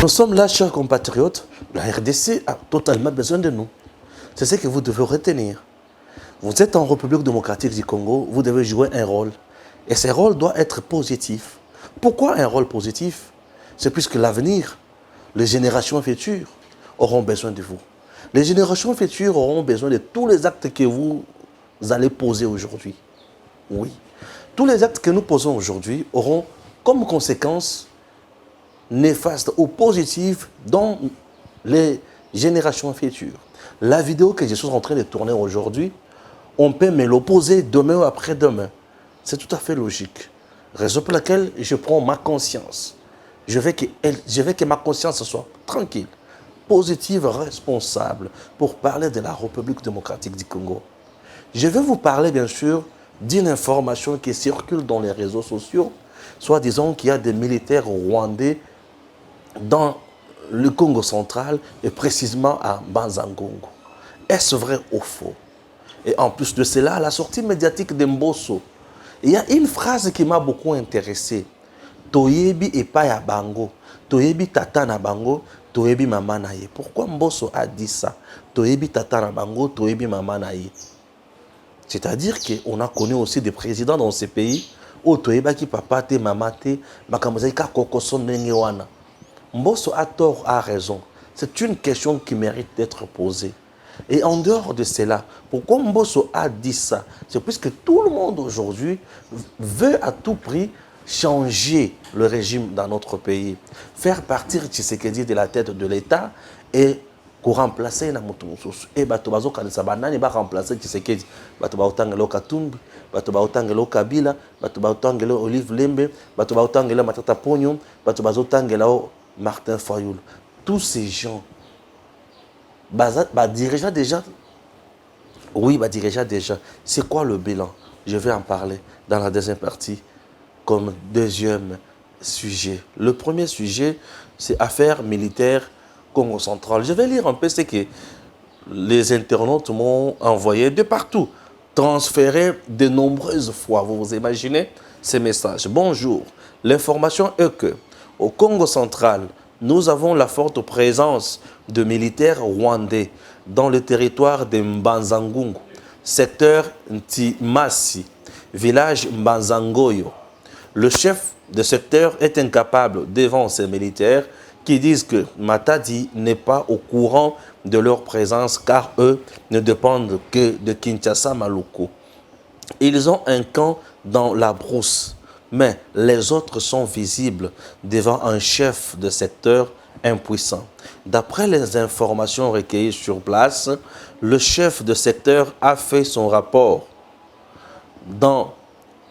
Nous sommes là, chers compatriotes. La RDC a totalement besoin de nous. C'est ce que vous devez retenir. Vous êtes en République démocratique du Congo, vous devez jouer un rôle. Et ce rôle doit être positif. Pourquoi un rôle positif? C'est puisque l'avenir, les générations futures auront besoin de vous. Les générations futures auront besoin de tous les actes que vous allez poser aujourd'hui. Oui. Tous les actes que nous posons aujourd'hui auront comme conséquence néfaste ou positive dans les générations futures. La vidéo que je suis en train de tourner aujourd'hui, on peut me l'opposer demain ou après-demain. C'est tout à fait logique. Raison pour laquelle je prends ma conscience. Je veux que ma conscience soit tranquille, positive, responsable, pour parler de la République démocratique du Congo. Je vais vous parler, bien sûr, d'une information qui circule dans les réseaux sociaux, soit disant qu'il y a des militaires rwandais dans le Congo central et précisément à Banzangongo. Est-ce vrai ou faux? Et en plus de cela, la sortie médiatique de Mbosso, il y a une phrase qui m'a beaucoup intéressé. Toyebi et Paya Bango, Toyebi Tata na Bango, Toyebi Mama Naye. Pourquoi Mbosso a dit ça? Toyebi Tata na Bango, Toyebi Mama Naye. C'est-à-dire qu'on a connu aussi des présidents dans ces pays où Toyeba qui papa te mama te makamozaka kokoso ndenge wana. Mbosso a tort, a raison. C'est une question qui mérite d'être posée. Et en dehors de cela, pourquoi Mbosso a dit ça? C'est puisque tout le monde aujourd'hui veut à tout prix changer le régime dans notre pays. Faire partir Tshisekedi de la tête de l'État et remplacer na mutu mususu. Et bato bazo kanisa banani ba remplacer Tshisekedi. Bato ba otangelo Katumbi, bato ba otangelo Kabila, bato ba otangelo Olive Lembe, bato ba otangelo Matata Ponyo, bato bazo otangelo Martin Fayoul. Tous ces gens dirigeant déjà. Oui, dirigeant déjà. C'est quoi le bilan? Je vais en parler dans la deuxième partie comme deuxième sujet. Le premier sujet, c'est affaires militaires Congo central. Je vais lire un peu ce que les internautes m'ont envoyé de partout, transféré de nombreuses fois. Vous vous imaginez ces messages? Bonjour. L'information est que au Congo central, nous avons la forte présence de militaires rwandais dans le territoire de Mbanzangungu, secteur Ntimasi, village Mbanzangoyo. Le chef de secteur est incapable devant ces militaires qui disent que Matadi n'est pas au courant de leur présence car eux ne dépendent que de Kinshasa Maluku. Ils ont un camp dans la brousse, mais les autres sont visibles devant un chef de secteur impuissant. D'après les informations recueillies sur place, le chef de secteur a fait son rapport dans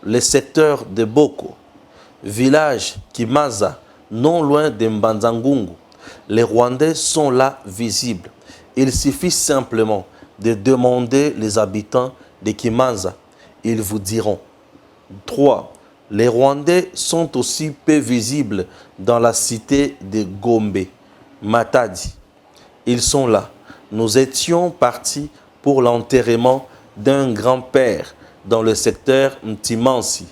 le secteur de Boko, village Kimaza, non loin de Mbanzangungu. Les Rwandais sont là visibles. Il suffit simplement de demander les habitants de Kimaza. Ils vous diront. 3. Les Rwandais sont aussi peu visibles dans la cité de Gombe, Matadi. Ils sont là. Nous étions partis pour l'enterrement d'un grand-père dans le secteur Mtimansi.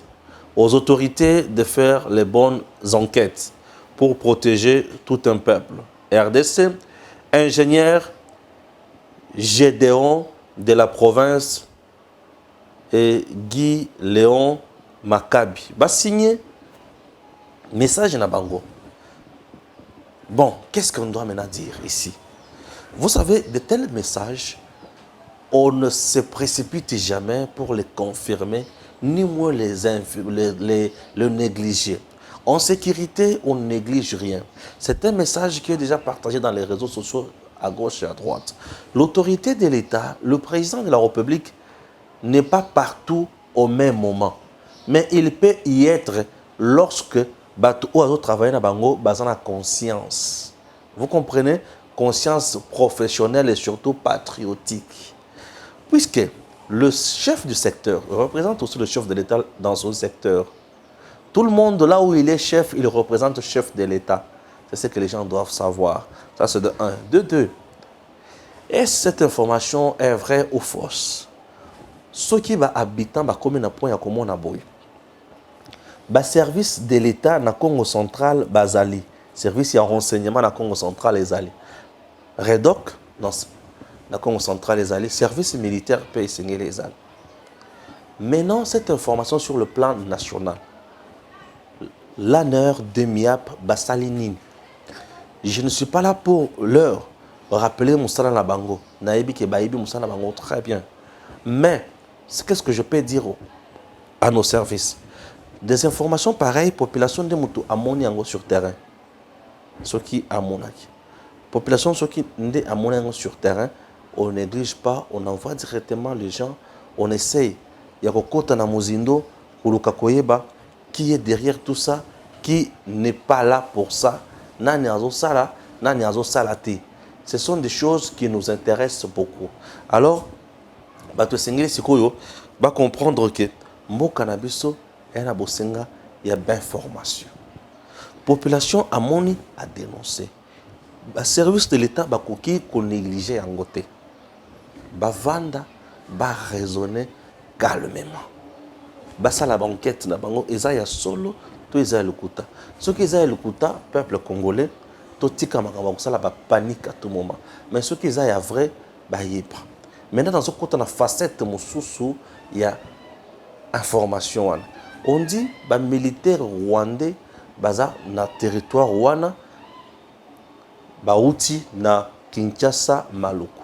Aux autorités de faire les bonnes enquêtes pour protéger tout un peuple. RDC, ingénieur Gédéon de la province et Guy Léon Maccabi. Va signer message na bango. Bon, qu'est-ce qu'on doit maintenant dire ici? Vous savez, de tels messages, on ne se précipite jamais pour les confirmer, ni moins le négliger. En sécurité, on ne néglige rien. C'est un message qui est déjà partagé dans les réseaux sociaux à gauche et à droite. L'autorité de l'État, le président de la République, n'est pas partout au même moment. Mais il peut y être lorsque Batou travaille dans Bango, basant la conscience. Vous comprenez? Conscience professionnelle et surtout patriotique. Puisque le chef du secteur représente aussi le chef de l'État dans son secteur. Tout le monde, là où il est chef, il représente le chef de l'État. C'est ce que les gens doivent savoir. Ça, c'est de 1. De 2. Est-ce que cette information est vraie ou fausse? Ceux qui sont habitants comme un point à comment on a beau. Le service de l'État dans le Congo central, Bazali, service ya renseignement na Congo central ezali redoc non na Congo central ezali service militaire pe esengeli ezali. Maintenant cette information sur le plan national l'ANER DEMIAP basali nini. Je ne suis pas là pour leur rappeler Moussala na bango nayebi ke bayebi Moussala na bango très bien, mais qu'est-ce que je peux dire à nos services? Des informations pareilles, population de Moutou amoni yango sur terrain. Ce qui amonaki. Population ce qui ndé amoni yango sur terrain, on néglige pas, on envoie directement les gens, on essaye. Ya kokota na muzindo, kuluka koyeba, qui est derrière tout ça, qui n'est pas là pour ça, nani azo sala, nani azo salati. Ce sont des choses qui nous intéressent beaucoup. Alors, bato sengeli sikoyo ba comprendre que mboka na biso ena bosenga ya d'information. Population amoni a dénoncé. Ba service de l'État ba koki ko négliger yango te. Ba vanda ba raisonner calmement. Ba sala banquette na bango eza ya solo to eza lukuta. Ce qui eza lukuta peuple congolais to tika makambo ko sala ba panique à tout moment. Mais ce qui eza ya vrai ba yeba. Maintenant dans ce côté na facette mususu ya information wana. On dit ba militaire rwandais baza na territoire wana ba uti na Kinshasa Maluku.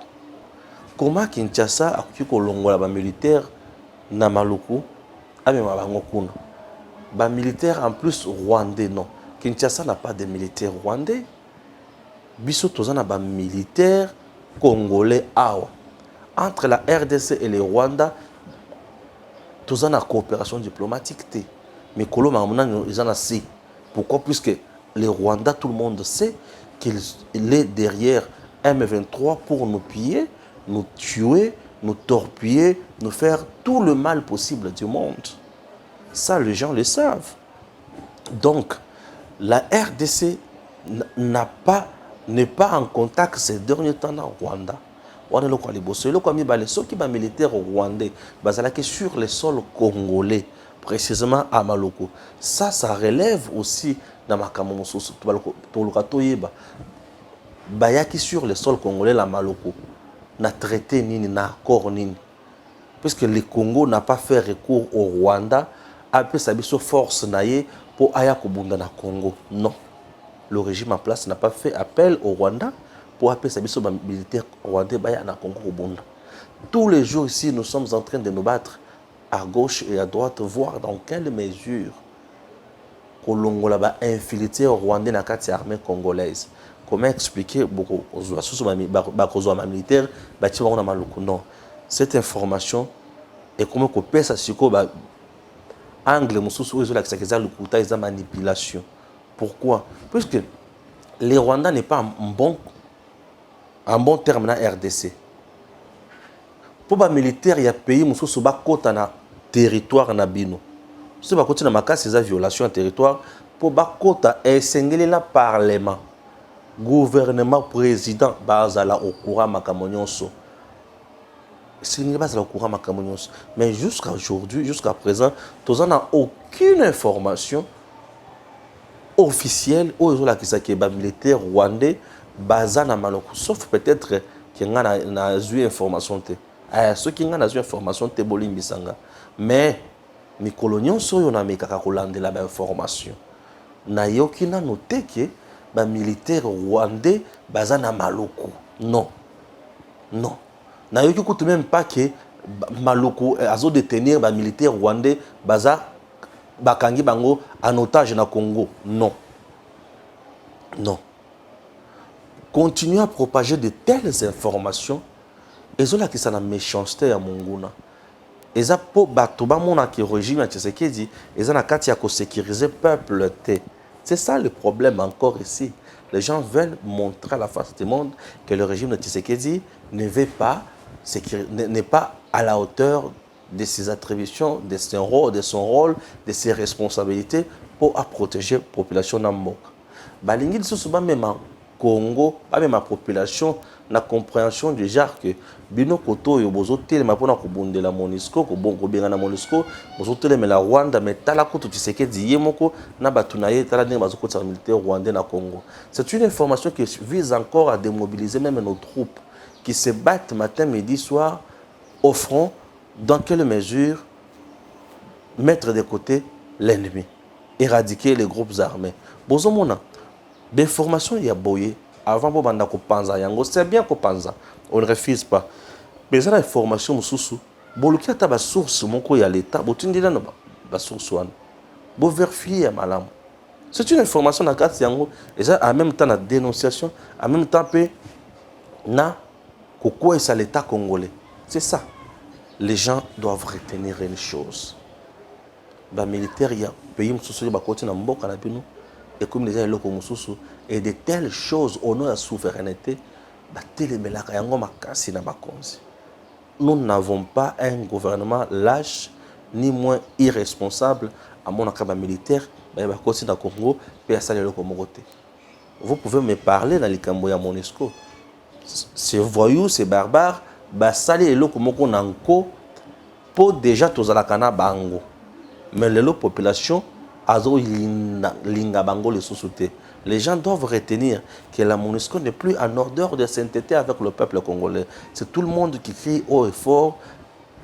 Comment Kinshasa akoki kolongola ba militaire na Maluku amema bango kuna. Ba militaire en plus rwandais non. Kinshasa n'a pas de militaires rwandais. Biso tozana ba militaire congolais awa. Entre la RDC et le Rwanda, tous en coopération diplomatique. Mais Colombo, ils en ont si. Pourquoi? Puisque le Rwanda, tout le monde sait qu'il est derrière M23 pour nous piller, nous tuer, nous torpiller, nous faire tout le mal possible du monde. Ça, les gens le savent. Donc, la RDC n'est pas en contact ces derniers temps dans le Rwanda. On est le quoi les boss, le quoi mi ceux qui sont militaires rwandais, bazalaki sur le sol congolais, précisément à Maloko. Ça relève aussi dans ma camonoso, tout le katoyeba. Bayaki sur le sol congolais la Maloko, n'a traité nini, n'a accord nini, puisque le Congo n'a pas fait recours au Rwanda, a peu sa force naie pour aya kobunda na Congo. Non, le régime en place n'a pas fait appel au Rwanda. Pour appeler sa militaire rwandais na Congo Rwanda. Tous les jours ici, nous sommes en train de nous battre à gauche et à droite, voir dans quelle mesure Kolongola ba infiltré rwandais na kati armée congolaise. Comment expliquer beaucoup aux militaires non. Cette information est comme qu'on peut s'assurer angle mususu ezo la kisakeza lukuta eza manipulation. Pourquoi? Puisque les Rwandais n'est pas en bon terme na RDC. Pour les militaires, il y a pays qui sont kota na territoire na bino. Si ba koti na makasi za violation de territoire, pour ba kota esengeli la parlement, gouvernement, président bazala au courant makamonyoso. Esengeli bazala au courant makamonyoso. Mais jusqu'à aujourd'hui, jusqu'à présent, tous on n'a aucune information officielle où ils ont la kisaki ba militaire rwandais bazana Maloko, sauf peut-être qu'il y a une information. Ceux qui ont une information, c'est Bolimbisanga. Mais les coloniaux sont en train de la information. Na yoki na noté que les militaires rwandais bazana Maloko. Non. Non. Na yoki écoute même pas que Maloko a détenir les militaires rwandais baza bakangi bango en otage na Congo. Non. Non. Continuer à propager de telles informations, et cela qui sont la méchanceté à Monguna. Et ça pour battre mon qui régime à Tshisekedi, et ça n'a qu'à sécuriser le peuple. C'est ça le problème encore ici. Les gens veulent montrer à la face du monde que le régime de Tshisekedi n'est pas à la hauteur de ses attributions, de son rôle, de ses responsabilités pour protéger la population Namboka. Balingi souvent même Congo, pas même ma population, la compréhension du genre que bino koto yo bozo telema pona ko bondela Monusco ko bon ko benga na Monusco bozo telema la Rwanda mais tala ko tu sais que dié moko na batunaye tala ne bazo ko militaire rwandais na Congo. C'est une information qui vise encore à démobiliser même nos troupes qui se battent matin, midi, soir au front. Dans quelle mesure mettre de côté l'ennemi, éradiquer les groupes armés. Bozomona, des formations il y a boyé avant bobanda ko panza yango, c'est bien ko panza. On ne refuse pas. Mais ça la formation mususu, boluki ata ba source moko ya l'état, botindila na ba source wana. Bo vérifier malam. C'est une information na carte yango et ça en même temps la dénonciation, en même temps pe na ko ça l'état congolais. C'est ça. Les gens doivent retenir une chose. Les militaires, il y a pays qui côté na mboka na bino et comme les gens loko mususu et de telles choses au nom de la souveraineté batelemelaka yango makasi na bakonzi. Nous n'avons pas un gouvernement lâche ni moins irresponsable à mon akaba militaire ba côté na Congo pe asala loko mokote. Vous pouvez me parler dans les cambo ya Monusco. Ces voyous, ces barbares ba sali loko moko nanko pour déjà tozalaka na bango. Mais les populations, les gens doivent retenir que la Monusco n'est plus en ordre de sainteté avec le peuple congolais. C'est tout le monde qui crie haut et fort,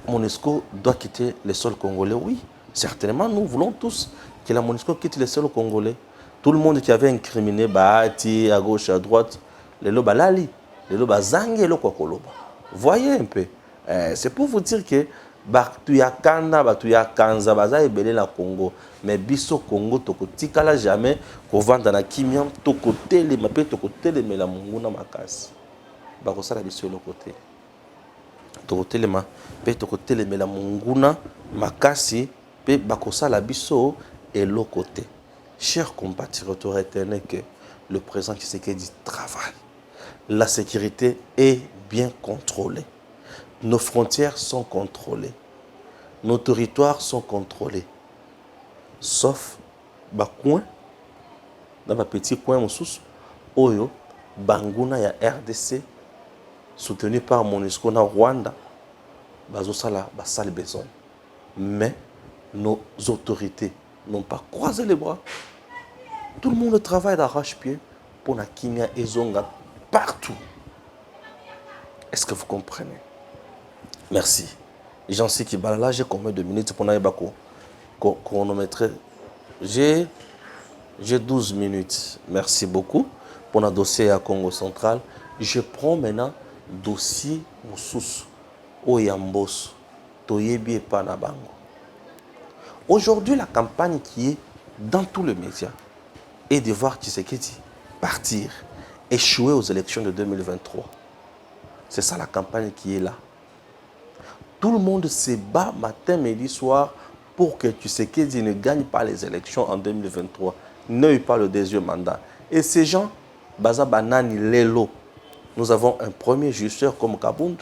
Monusco doit quitter le sol congolais. Oui, certainement, nous voulons tous que la Monusco quitte le sol congolais. Tout le monde qui avait incriminé Bahati à gauche, à droite, les loba lali, les loba zangi, les loba koloba. Voyez un peu. C'est pour vous dire que batu ya kanda batu ya kanza baza ebele na Congo mais biso Congo toko tikala jamais ko vanda na kimia toko tele mape toko tele mela munguna makasi bako sala biso le côté toko tele ma pe toko tele mela munguna makasi pe bako sala biso et le côté. Chers compatriotes, retenez que le président Tshisekedi travaille. La sécurité est bien contrôlée. Nos frontières sont contrôlées. Nos territoires sont contrôlés. Sauf Bakouin, dans ma petit coin, Oyo, Banguna ya RDC, soutenu par Monusco na Rwanda, Bazosala, Basal besoin. Mais nos autorités n'ont pas croisé les bras. Tout le monde travaille d'arrache-pied pour la Kimia et Zonga partout. Est-ce que vous comprenez? Merci. J'en sais qui là, j'ai combien de minutes pour aller chronométrer? J'ai 12 minutes. Merci beaucoup pour notre dossier à Congo Central. Je prends maintenant le dossier Moussous, Oyambos, Toyebi et Panabango. Aujourd'hui, la campagne qui est dans tous les médias est de voir Tshisekedi partir, échouer aux élections de 2023. C'est ça la campagne qui est là. Tout le monde se bat matin, midi, soir pour que Tshisekedi ne gagne pas les élections en 2023, n'ait pas le deuxième mandat. Et ces gens, Baza Banani Lelo, nous avons un premier justeur comme Kabound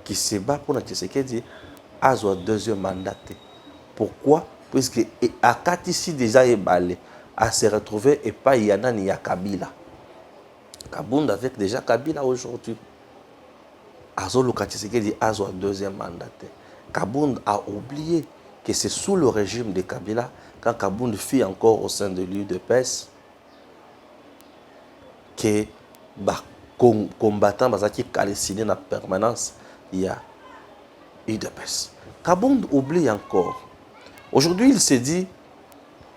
qui se bat pour Tshisekedi à son deuxième mandat. Pourquoi? Puisque à Katisi déjà est balé, à se retrouver et pas Yana ni Kabila. Kabound avec déjà Kabila aujourd'hui. Azolo Tshisekedi a son deuxième mandat. Kabound a oublié que c'est sous le régime de Kabila, quand Kabound fut encore au sein de l'UDPS, que les combattants qui calcinaient la permanence, il y a l'UDPS. Kabound oublie encore. Aujourd'hui, il s'est dit,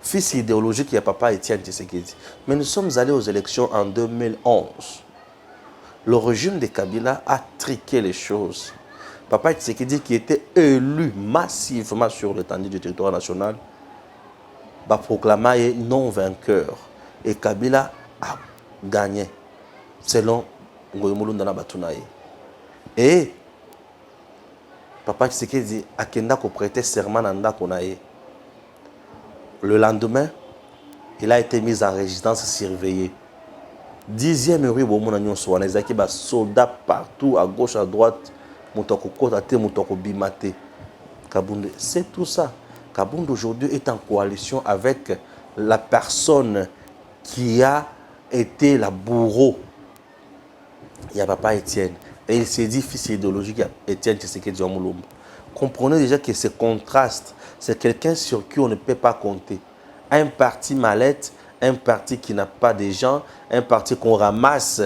fils idéologique, il y a papa Étienne Tshisekedi. Mais nous sommes allés aux élections en 2011. Le régime de Kabila a triqué les choses. Papa Tshisekedi, qui était élu massivement sur l'étendue du territoire national, va proclamer non vainqueur. Et Kabila a gagné, selon Ngoyemulu Ndana Batunaye. Et Papa Tshisekedi a prêté serment à Ndakonaye. Le lendemain, il a été mis en résidence surveillée. 10e rue Bomona Nyonso, on a des soldats partout, à gauche, à droite, Moutoko Kotate, Moutoko Bimate. Kabound, c'est tout ça. Kabound aujourd'hui est en coalition avec la personne qui a été la bourreau il y a papa Étienne. Et il s'est dit fils idéologique Étienne Tshisekedi Mulumba. Comprenez déjà que ce contraste, c'est quelqu'un sur qui on ne peut pas compter. Un parti mallette, un parti qui n'a pas de gens, un parti qu'on ramasse,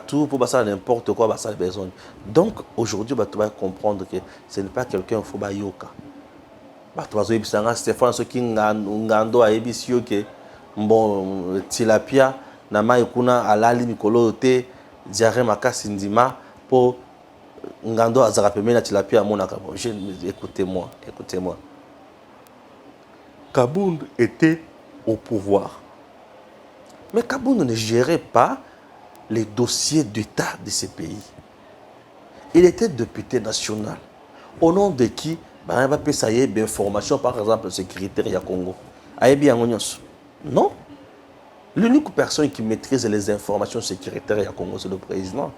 tout pour passer n'importe quoi, ça a besoin. Donc aujourd'hui, tu vas comprendre que ce n'est pas quelqu'un qui faut yoka. Stéphane, ce qui ngando a ebisio que bon tilapia na maikuna alali mikolo te diarrhée makasi ndima pour ngando azara pemena tilapia monaka. Écoutez-moi. Kabound était au pouvoir. Mais Kabound ne gérait pas les dossiers d'État de ce pays. Il était député national. Au nom de qui il va payer des informations, par exemple, sécuritaire à Congo. Non. L'unique personne qui maîtrise les informations sécuritaires à Congo, c'est le président.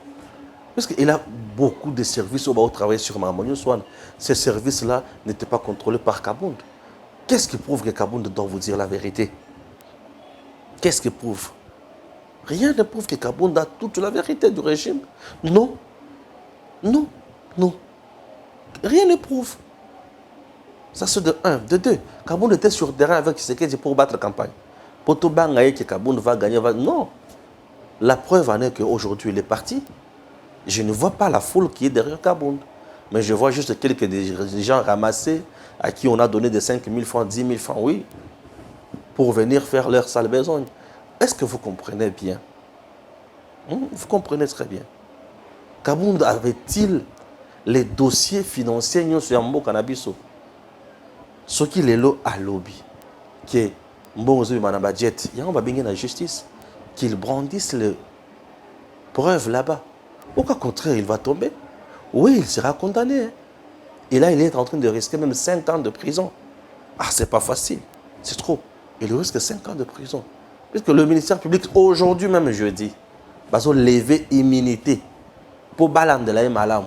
Parce qu'il a beaucoup de services où travailler sur Mamadou Swan. Ces services-là n'étaient pas contrôlés par Kabound. Qu'est-ce qui prouve que Kabound doit vous dire la vérité? Qu'est-ce qui prouve? Rien ne prouve que Kabound a toute la vérité du régime. Non. Rien ne prouve. Ça c'est de un. De deux, Kabound était sur le terrain avec Tshisekedi pour battre la campagne. Pour tout bangayer que Kabound va gagner. Non. La preuve en est qu'aujourd'hui il est parti. Je ne vois pas la foule qui est derrière Kabound. Mais je vois juste quelques gens ramassés à qui on a donné des 5 000 francs, 10 000 francs, oui, pour venir faire leur sale besogne. Est-ce que vous comprenez bien? Vous comprenez très bien. Kabound avait-il les dossiers financiers sur Mbo Canabiso? Ce qui est là à lobby, que Mbo Manabadjet, il y a un babingé la justice, qu'ils brandissent les preuves là-bas. Au cas contraire, il va tomber. Oui, il sera condamné. Et là, il est en train de risquer même 5 ans de prison. Ah, c'est pas facile. C'est trop. Il risque 5 ans de prison. Puisque le ministère public, aujourd'hui même jeudi, va lever immunité pour balander la malam.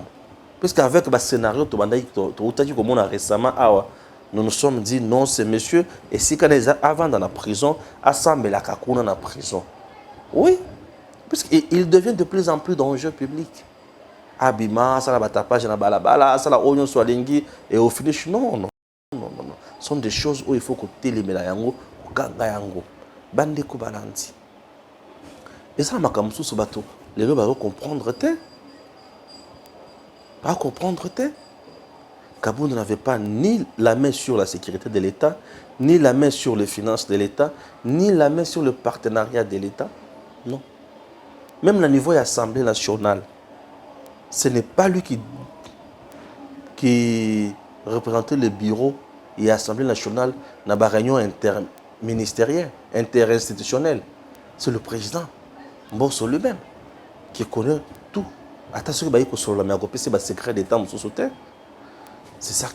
Puisqu'avec le scénario, récemment, nous nous sommes dit non, c'est monsieur. Et si quand ils avant dans la prison, assemblé la kakuna dans la prison. Oui. Puisqu'il devient de plus en plus dangereux public. Abima, ça la tapage, na balabala, ça la oignon soit lingui, et au finish, non. Ce sont des choses où il faut que télémé la yango, ganga yango, bande ko balanti. Et ça, ma kamsou ce bateau, les gens vont comprendre, pas comprendre, Kabound n'avait pas ni la main sur la sécurité de l'État, ni la main sur les finances de l'État, ni la main sur le partenariat de l'État. Non. Même au niveau de l'Assemblée nationale, ce n'est pas lui qui représentait le bureau et l'Assemblée nationale dans la réunion interministérielle, interinstitutionnelle. C'est le président, Mbosso lui-même, qui connaît tout. Attention, il y a un secret d'État. C'est ça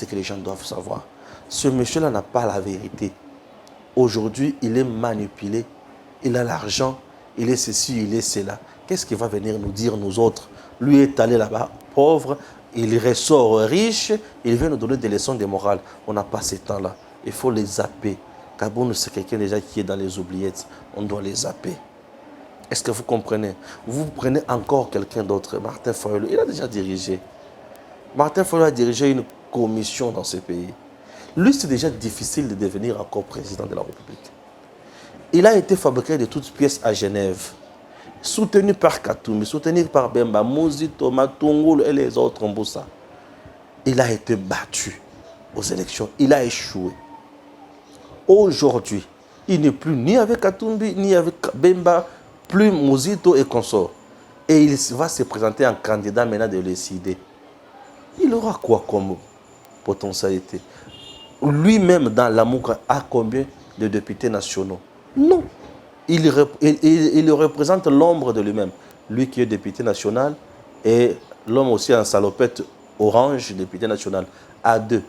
que les gens doivent savoir. Ce monsieur-là n'a pas la vérité. Aujourd'hui, il est manipulé. Il a l'argent. Il est ceci, il est cela. Qu'est-ce qu'il va venir nous dire, nous autres? Lui est allé là-bas, pauvre. Il ressort riche. Il vient nous donner des leçons de morale. On n'a pas ce temps-là. Il faut les zapper. Kabound, c'est quelqu'un déjà qui est dans les oubliettes. On doit les zapper. Est-ce que vous comprenez? Vous prenez encore quelqu'un d'autre. Martin Fayulu, il a déjà dirigé. Martin Fayulu a dirigé une commission dans ce pays. Lui, c'est déjà difficile de devenir encore président de la République. Il a été fabriqué de toutes pièces à Genève, soutenu par Katumbi, soutenu par Bemba, Mouzi, Thomas, Tungoul et les autres Mboussa. Il a été battu aux élections. Il a échoué. Aujourd'hui, il n'est plus ni avec Katumbi, ni avec Bemba, plus Mouzito et consorts. Et il va se présenter en candidat maintenant de l'ECD. Il aura quoi comme potentialité? Lui-même, dans l'amour, a combien de députés nationaux? Non. Il représente l'ombre de lui-même. Lui qui est député national et l'homme aussi en salopette orange, député national, à deux.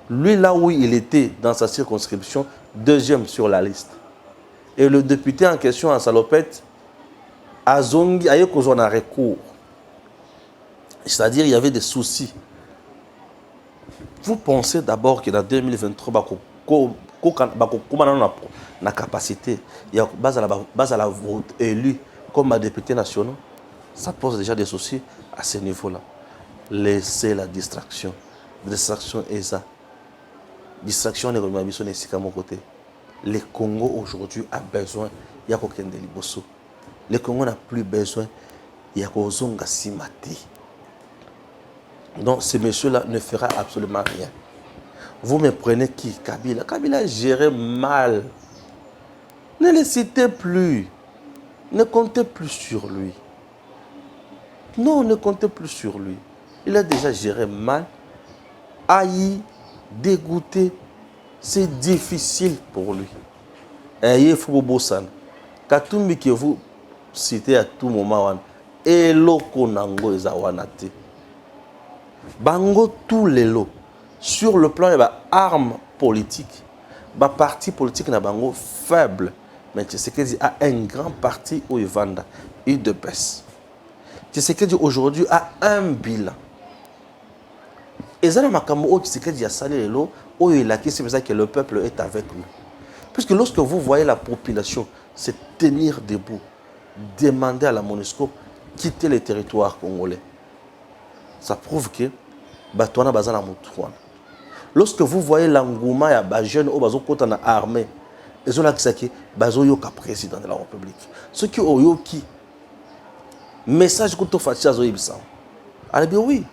Lui, là où il était dans sa circonscription, deuxième sur la liste. Et le député en question en salopette, a zongi, a eu un recours. C'est-à-dire il y avait des soucis. Vous pensez d'abord que dans 2023, la capacité, il y a base à la vote élu comme député national. Ça pose déjà des soucis à ce niveau-là. Laissez la distraction. Distraction est ça. Distraction n'est pas mon côté. Le Congo aujourd'hui a besoin, il y a aucun délibosso. Le Congo n'a plus besoin, il y a Kozonga Simati. Donc ce monsieur-là ne fera absolument rien. Vous me prenez qui? Kabila. Kabila gérait mal. Ne le citez plus. Ne comptez plus sur lui. Non, ne comptez plus sur lui. Il a déjà géré mal, haï, dégoûté. C'est difficile pour lui. Il faut bossan. Katumbi que vous citez à tout moment, et loko nango ezawanate. Bango tous les lots. Sur le plan de l'arme politique, le parti politique n'a bango faible. Mais tu sais qu'il a un grand parti où il vend UDPS. Tu sais qu'il aujourd'hui a un bilan. Et ça, tu sais qu'il y a salé les lots où il a dit que le peuple est avec nous. Puisque lorsque vous voyez la population se tenir debout, demander à la MONUSCO quitter le territoire congolais, ça prouve que Batouana Bazana Moutouana. Lorsque vous voyez l'engouement et les jeunes qui sont armés, ils ont l'accès que Bazo Yoka président de la République. Ceux qui ont yoki message que tu fais à Zoïbsan. Alors bien oui,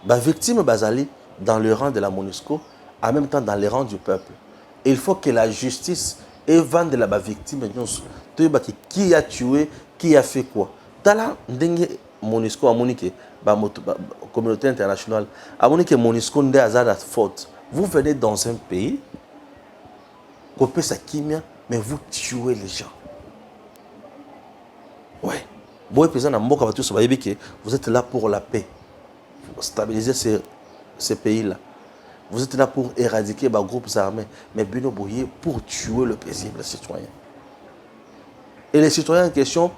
la victime Bazali dans le rang de la MONUSCO, en même temps dans le rang du peuple. Et il faut que la justice évente la victime. Qui a tué, qui a fait quoi. Tala ndenge MONUSCO a moniqué la communauté internationale a moniqué MONUSCO ndé azada faute. Vous venez dans un pays, copez sa kimia, mais vous tuez les gens. Ouais. Vous êtes là pour la paix, pour stabiliser ces pays-là. Vous êtes là pour éradiquer les groupes armés, mais Bino Bouye pour tuer le paisible citoyen. Et les citoyens en question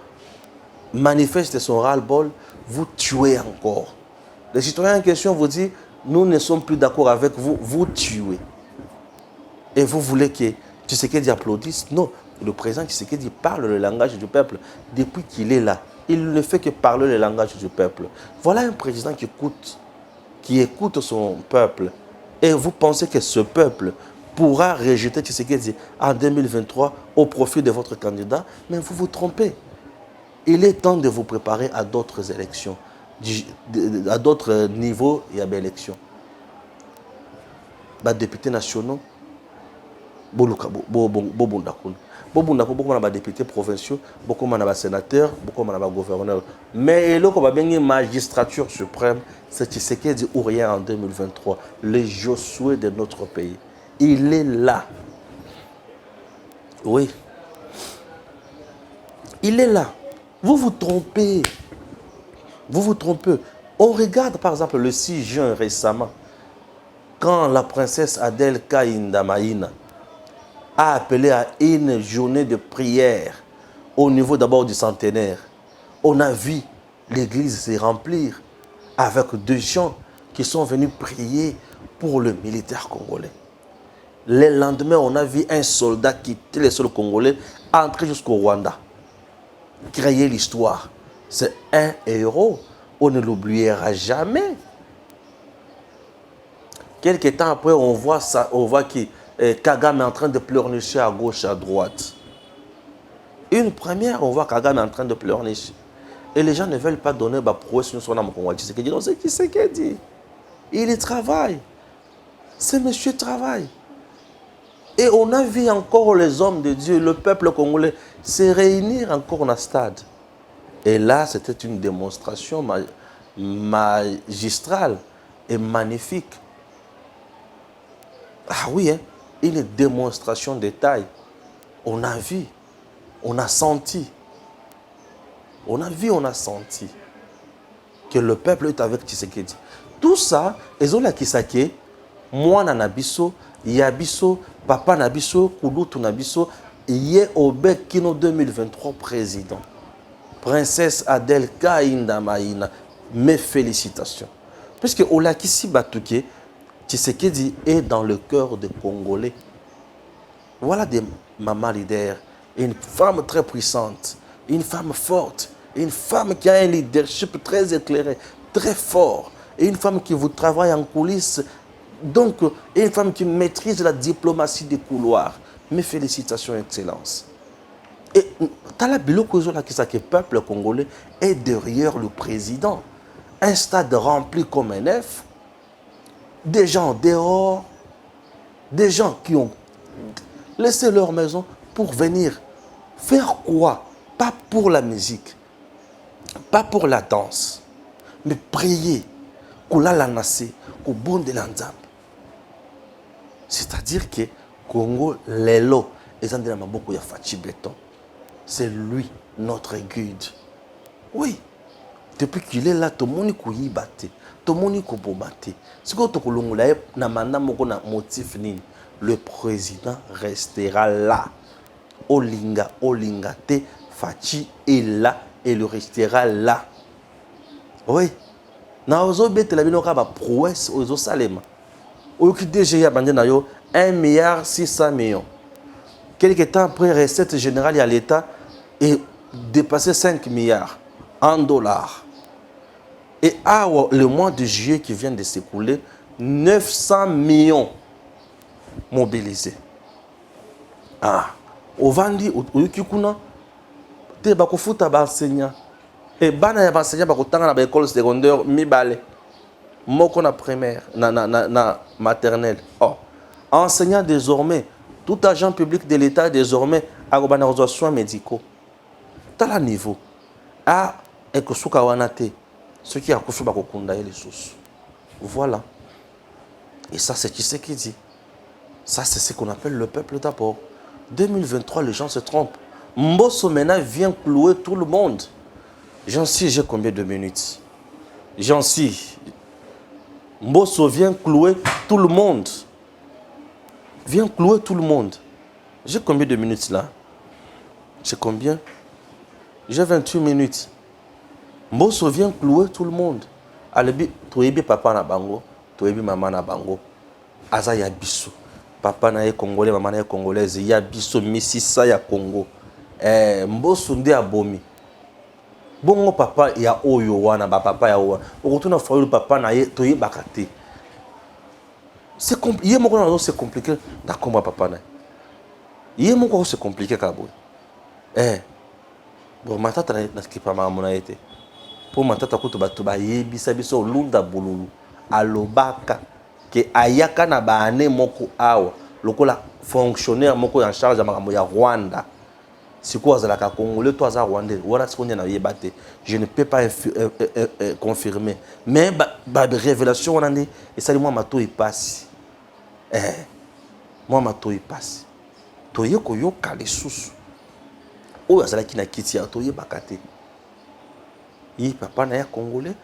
manifestent son ras-le-bol, vous tuez encore. Les citoyens en question vous disent, nous ne sommes plus d'accord avec vous, vous tuez. Et vous voulez que Tshisekedi applaudisse? Non, le président Tshisekedi parle le langage du peuple depuis qu'il est là. Il ne fait que parler le langage du peuple. Voilà un président qui écoute son peuple. Et vous pensez que ce peuple pourra rejeter Tshisekedi en 2023 au profit de votre candidat, mais vous vous trompez. Il est temps de vous préparer à d'autres élections, à d'autres niveaux et à des élections. Les députés nationaux, beaucoup de députés provinciaux, beaucoup de sénateurs, beaucoup de gouverneurs. Mais il y a une magistrature suprême, c'est Tshisekedi ou rien en 2023. Le Josué de notre pays. Il est là. Oui. Il est là. Vous vous trompez. Vous vous trompez. On regarde par exemple le 6 juin récemment, quand la princesse Adèle Kaïndamaïna a appelé à une journée de prière au niveau d'abord du centenaire. On a vu l'église se remplir avec des gens qui sont venus prier pour le militaire congolais. Le lendemain, on a vu un soldat quitter le sol congolais, entrer jusqu'au Rwanda, créer l'histoire. C'est un héros, on ne l'oubliera jamais. Quelques temps après, on voit que Kagame est en train de pleurnicher à gauche, à droite. Une première, on voit Kagame est en train de pleurnicher. Et les gens ne veulent pas donner la prouesse sur son Congo. Non, c'est qui c'est qui dit. Il travaille. Ce monsieur travaille. Et on a vu encore les hommes de Dieu, le peuple congolais, se réunir encore dans le stade. Et là, c'était une démonstration magistrale et magnifique. Ah oui, hein, une démonstration de taille. On a vu, on a senti. On a vu, on a senti que le peuple est avec Tshisekedi. Tout ça, ils ont la Kisake, moi Nabiso, Yabiso, Papa Nabiso, Kouloutou Nabiso, Yé Obek Kino 2023 président. Princesse Adèle Kaïndamaïna, mes félicitations. Puisque Olakisi Batouké, Tshisekedi est dans le cœur des Congolais. Voilà des mamans leaders, une femme très puissante, une femme forte, Une femme qui a un leadership très éclairé, très fort. Et une femme qui vous travaille en coulisses. Donc, une femme qui maîtrise la diplomatie des couloirs. Mes félicitations, Excellence. Et Tala Biloko Zola qui le peuple congolais est derrière le président. Un stade rempli comme un œuf. Des gens dehors. Des gens qui ont laissé leur maison pour venir faire quoi? Pas pour la musique, pas pour la danse, mais prier, la nase, bon de l'anzam. C'est-à-dire que Congo, lelo, beaucoup ya Fachi Béton. C'est lui, notre guide. Oui, depuis qu'il est là, tout le monde est battu, tout le monde est battu. Ce que tu as motif, le président restera là. Olinga, Olinga, te, Fachi est là et il restera là. Oui. Na ozo bete la bino ka ba prouesse ozo salema. Oyoki DG ya bande na yo 1 milliard 600 millions. Quelque temps après recette générale à l'État est dépassé 5 milliards en dollars. Et le mois de juillet qui vient de s'écouler, 900 millions mobilisés. Au Vandi, au Yukikuna, te bakofuta ba enseignant. Et bana ya enseignant bakotanga na école secondaire mibale. Moko na primaire, na maternelle. Oh, enseignant désormais, tout agent public de l'État désormais a besoin de soins médicaux. Tala niveau. Et que souka wanate, ce qui a kofu bakokunda les sources. Voilà. Et ça c'est qui c'est qui dit. Ça c'est ce qu'on appelle le peuple d'abord. 2023, les gens se trompent. Mbosso maintenant vient clouer tout le monde. J'en sais, j'ai combien de minutes? J'en sais. Mbosso vient clouer tout le monde. Vient clouer tout le monde. J'ai combien de minutes là? J'ai combien? J'ai 28 minutes. Mbosso vient clouer tout le monde. Alebi, toyebi papa na bango, toyebi maman na bango. Aza ya biso. Papa na ye congolais, maman na ye congolaise, ya biso misisa ya Congo. Mbosso nde abomi. Bongo papa ya oyo wana ba papa ya oyo. Okotuna fa papa na ye toye bakate. C'est compliqué, c'est compliqué d'accord papa na. Yé moko c'est compliqué kabo. Bon matata na skipa mama na été. Pour matata ko to bato ba yebisa biso lunda bululu alobaka que ayaka na baane moko awa lokola fonctionnaire moko en charge ya makambo ya Rwanda. Si quoi azalaka congolais toi za rwandais wala sikonde na yebate je ne peux pas confirmer mais ba révélation on andi et ça moi mato y passe moi mato y passe to yeko yoka les sous o azalaki na kiti ya to yebakate yi papa na ya congolais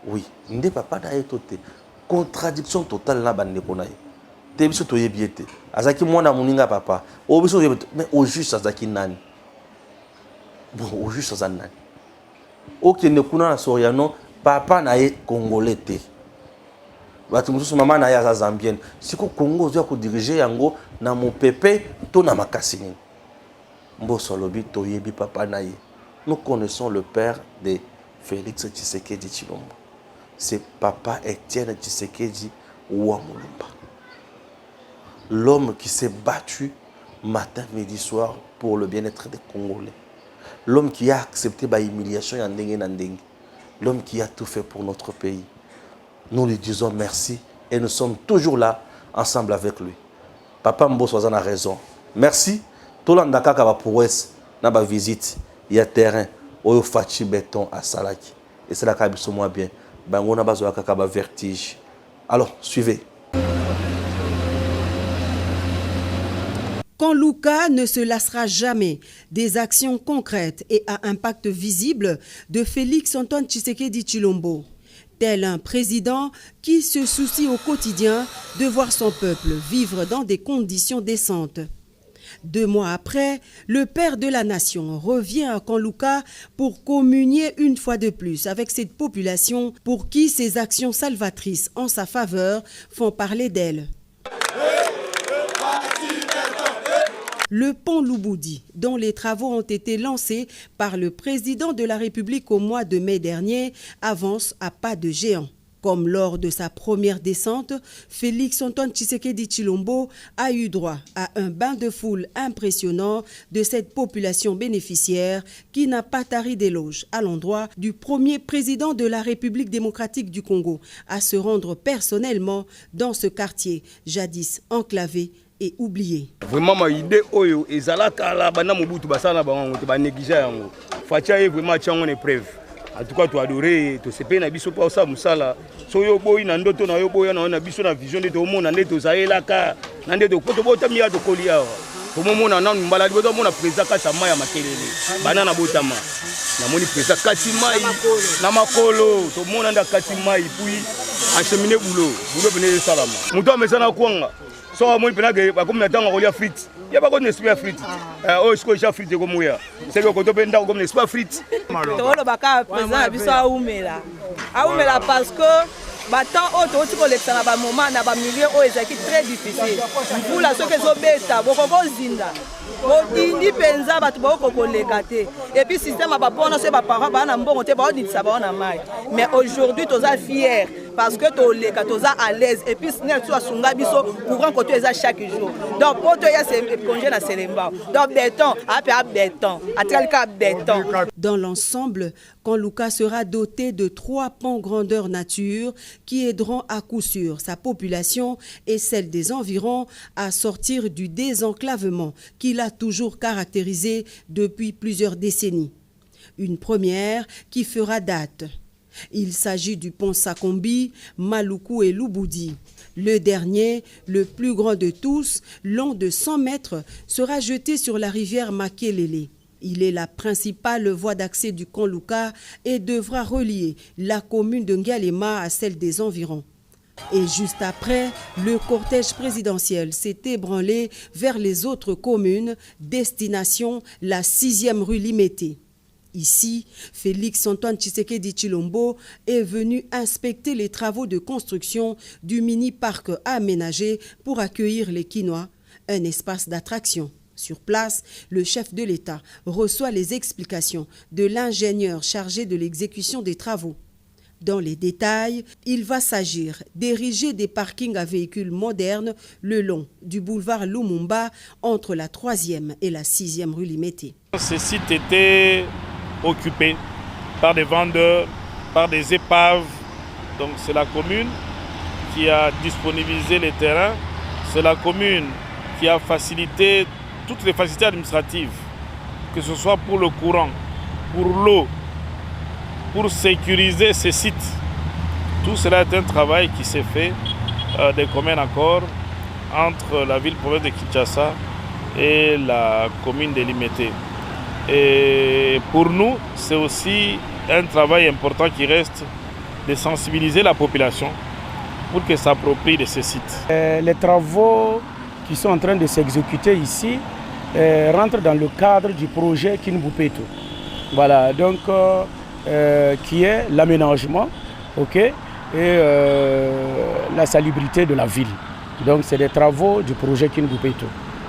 oui ndé papa na etote contradiction totale na bande ko na ye te biso to yebiete azaki mwana muninga papa o biso mais au juste azaki nani. Bon, au juste ça nani. Ok, ne kuna na Soriano, papa na ye congolais te. Batu mususu mama na ye za zambienne. Siko Congo zo ko diriger yango na mopepe to na makasini. Mbosso lobi to yebi papa na ye. Nous connaissons le père de Félix Tshisekedi Tshilombo. C'est papa Étienne Tshisekedi Ouamulumba. L'homme qui s'est battu matin, midi, soir pour le bien-être des Congolais. L'homme qui a accepté l'humiliation et l'endengue. L'homme qui a tout fait pour notre pays. Nous lui disons merci et nous sommes toujours là, ensemble avec lui. Papa Mbosso a raison. Merci. Tout le monde a prouesse dans la visite. Il y a terrain. Oyo Fachi Béton à Salaki. Et c'est là qu'il y a moins bien. On a besoin de vertige. Alors, suivez. Quand Luka ne se lassera jamais des actions concrètes et à impact visible de Félix Antoine Tshisekedi Tshilombo, tel un président qui se soucie au quotidien de voir son peuple vivre dans des conditions décentes. 2 mois après, le père de la nation revient à Kanluka pour communier une fois de plus avec cette population pour qui ses actions salvatrices en sa faveur font parler d'elle. Le pont Louboudi, dont les travaux ont été lancés par le président de la République au mois de mai dernier, avance à pas de géant. Comme lors de sa première descente, Félix Antoine Tshisekedi Tshilombo a eu droit à un bain de foule impressionnant de cette population bénéficiaire qui n'a pas tari d'éloges à l'endroit du premier président de la République démocratique du Congo à se rendre personnellement dans ce quartier jadis enclavé et oublié. Vraiment, ma idée, oyo, ezalaka la bana mobutu basala bango, te ba négliger yango. Fatia vraiment tiango ne preuve. En tout cas, tu adorer, tu sais pas na biso pa osa musala. So yo boy na ndoto na yo boy na biso na vision de to mona ndeto zaela ka, na ndeto ko to bota miya to kolia. To mona na mbala de to mona président ka sama ya makelele. Bana na botama. Na moni président kati mai na makolo, to mona nda kati mai puis acheminer boulot bene salama. Muto amesana kwanga. So moni penage ba comme na tanga kolia frites. Il n'y a pas de n'esprit frites. Oh, ce que j'ai frites comme moi. C'est que quand on peut comme n'esprit frites. Le baka président biso aumela. Aumela parce que batant auto tu collecte na ba moment na ba milieu o ezaki très difficile. Pour la ce que zo beta boko zinda. Botindi penza batu boko koleka te. Et puis système ba pona se ba parents ba na mbongo te ba oditisa ba na mai. Mais aujourd'hui toza fier parce que toleka toza à l'aise et puis snel tu asunga biso courant côté eza chaque jour. Donc poto ya se congé na Selemba. Donc béton, béton, atralika béton. Dans l'ensemble, Kanlouka sera doté de 3 ponts grandeur nature qui aideront à coup sûr sa population et celle des environs à sortir du désenclavement qui l'a toujours caractérisé depuis plusieurs décennies. Une première qui fera date. Il s'agit du pont Sakombi, Maluku et Louboudi. Le dernier, le plus grand de tous, long de 100 mètres, sera jeté sur la rivière Makelele. Il est la principale voie d'accès du Kanlouka et devra relier la commune de Ngalema à celle des environs. Et juste après, le cortège présidentiel s'est ébranlé vers les autres communes, destination la 6e rue Limete. Ici, Félix Antoine Tshisekedi Tshilombo est venu inspecter les travaux de construction du mini-parc aménagé pour accueillir les Kinois, un espace d'attraction. Sur place, le chef de l'État reçoit les explications de l'ingénieur chargé de l'exécution des travaux. Dans les détails, il va s'agir d'ériger des parkings à véhicules modernes le long du boulevard Lumumba entre la 3e et la 6e rue Limete. Ce site était occupé par des vendeurs, par des épaves. Donc c'est la commune qui a disponibilisé les terrains. C'est la commune qui a facilité toutes les facilités administratives, que ce soit pour le courant, pour l'eau, pour sécuriser ces sites. Tout cela est un travail qui s'est fait des communs accords entre la ville-province de Kinshasa et la commune de Limete. Et pour nous, c'est aussi un travail important qui reste de sensibiliser la population pour qu'elle s'approprie de ces sites. Les travaux qui sont en train de s'exécuter ici rentrent dans le cadre du projet Kinbupeto. Voilà, donc qui est l'aménagement, et la salubrité de la ville. Donc c'est des travaux du projet Kinbupeto.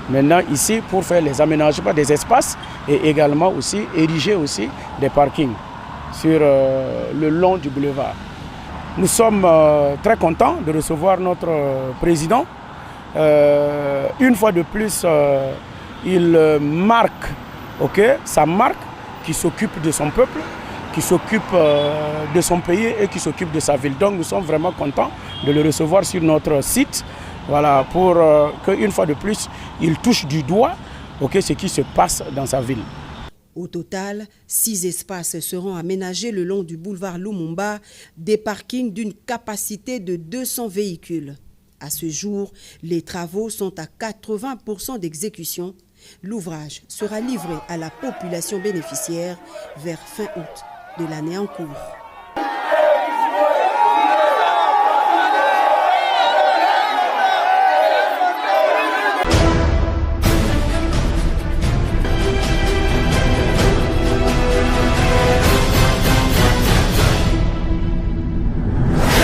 Maintenant ici pour faire les aménagements des espaces et également aussi ériger aussi des parkings sur le long du boulevard. Nous sommes très contents de recevoir notre président. Une fois de plus, il marque sa marque qui s'occupe de son peuple, qui s'occupe de son pays et qui s'occupe de sa ville. Donc nous sommes vraiment contents de le recevoir sur notre site. Voilà, pour qu'une fois de plus, il touche du doigt ce qui se passe dans sa ville. Au total, 6 espaces seront aménagés le long du boulevard Lumumba, des parkings d'une capacité de 200 véhicules. À ce jour, les travaux sont à 80% d'exécution. L'ouvrage sera livré à la population bénéficiaire vers fin août de l'année en cours.